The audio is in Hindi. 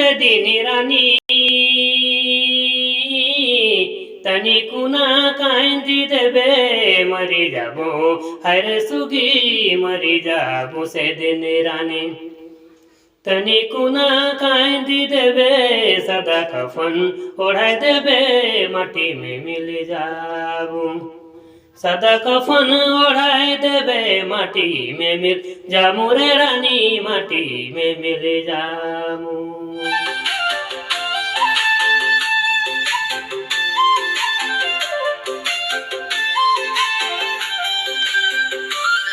সেদিন রানী তনি কুনা কান্দি দেবে মরি যাব হরে সুগি মরি যাব সেদিন রানী तनी कुना कांदी देवे सदा कफन ओढ़ाई देवे माटी में मिल जाबू सदा कफन ओढ़ाई देवे माटी में मिल जामू रे रानी माटी में मिल जामू।